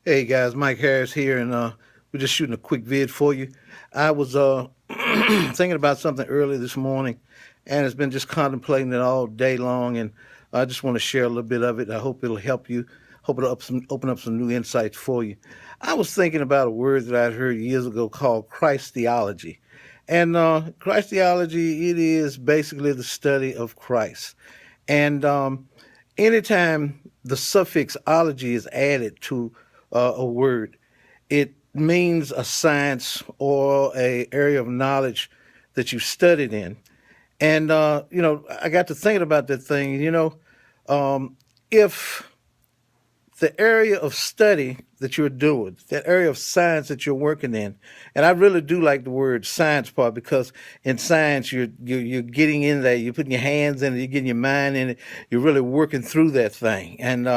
Hey guys, Mike Harris here, and we're just shooting a quick vid for you. I was thinking about something early this morning, and it's been just contemplating it all day long, and I just want to share a little bit of it. I hope it'll help you. Hope it'll open up some new insights for you. I was thinking about a word that I'd heard years ago called Christology, and Christology, it is basically the study of Christ. And anytime the suffix ology is added to a word, it means a science or a area of knowledge that you studied in. And I got to thinking about that thing. If the area of study that you're doing, that area of science that you're working in. And I really do like the word science part because in science you're getting in there, you're putting your hands in it, you're getting your mind in it, you're really working through that thing. And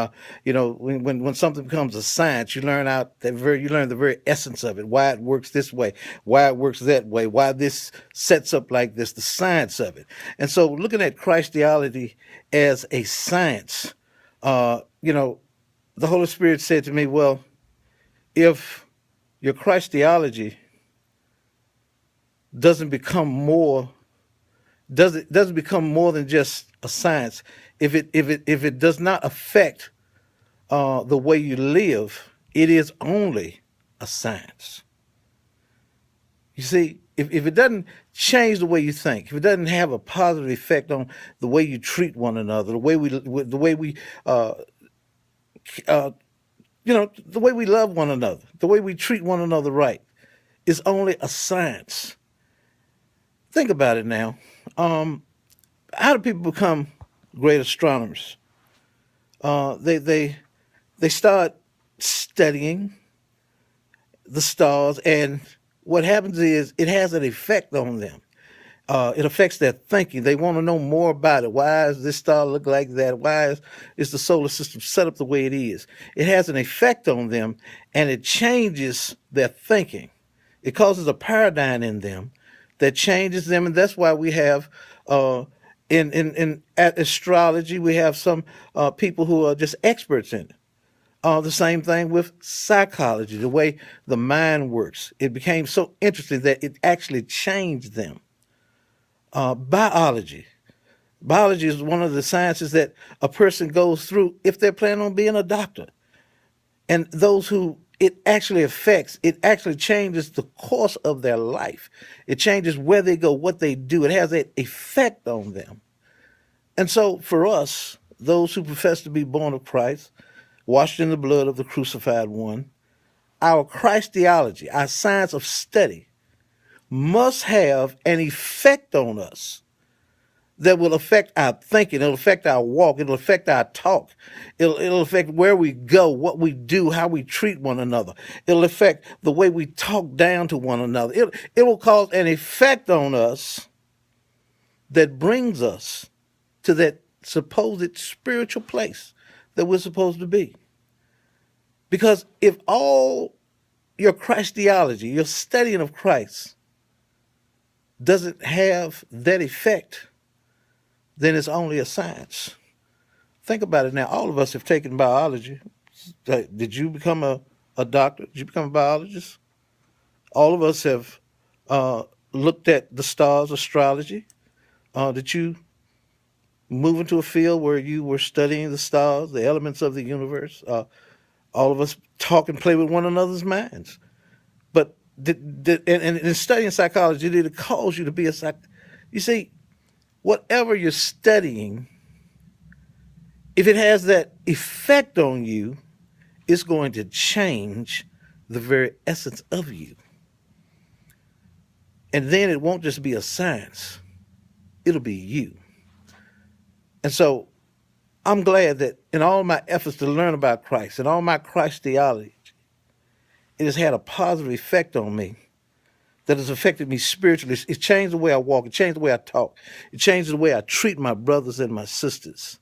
when something becomes a science, you learn the very essence of it, why it works this way, why it works that way, why this sets up like this, the science of it. And so looking at Christology as a science, uh, you know, the Holy Spirit said to me, well, if your Christology doesn't become more doesn't become more than just a science, if it does not affect the way you live, it is only a science. You see, if it doesn't change the way you think, if it doesn't have a positive effect on the way you treat one another, the way we uh, the way we love one another, the way we treat one another right, is only a science. Think about it now. Um, how do people become great astronomers? They start studying the stars, and what happens is it has an effect on them. It affects their thinking. They want to know more about it. Why does this star look like that? Is the solar system set up the way it is? It has an effect on them, and it changes their thinking. It causes a paradigm in them that changes them, and that's why we have uh, in at astrology we have some people who are just experts in it. The same thing with psychology, the way the mind works. It became so interesting that it actually changed them. Biology. Biology is one of the sciences that a person goes through if they're planning on being a doctor. And those who it actually affects, it actually changes the course of their life. It changes where they go, what they do. It has an effect on them. And so for us, those who profess to be born of Christ, washed in the blood of the crucified one, our Christology, our science of study, must have an effect on us that will affect our thinking. It'll affect our walk. It'll affect our talk. It'll affect where we go, what we do, how we treat one another. It'll affect the way we talk down to one another. It will cause an effect on us that brings us to that supposed spiritual place that we're supposed to be. Because if all your Christology, your studying of Christ, doesn't have that effect, then it's only a science. Think about it now. All of us have taken biology. Did you become a doctor? Did you become a biologist? All of us have looked at the stars, astrology. Did you move into a field where you were studying the stars, the elements of the universe? All of us talk and play with one another's minds. But and in studying psychology, did it cause you to be a psych? You see, whatever you're studying, if it has that effect on you, it's going to change the very essence of you. And then it won't just be a science, it'll be you. And so I'm glad that in all my efforts to learn about Christ and all my Christ theology, it has had a positive effect on me that has affected me spiritually. It changed the way I walk, it changed the way I talk, it changed the way I treat my brothers and my sisters.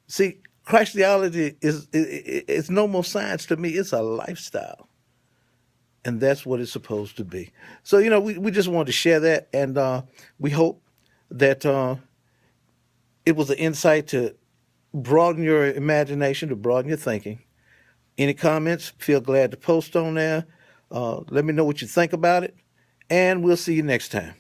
See, Christ theology is no more science to me, it's a lifestyle. And that's what it's supposed to be. So, we just wanted to share that, and we hope that it was an insight to broaden your imagination, to broaden your thinking, Any comments, feel glad to post on there. Let me know what you think about it, and we'll see you next time.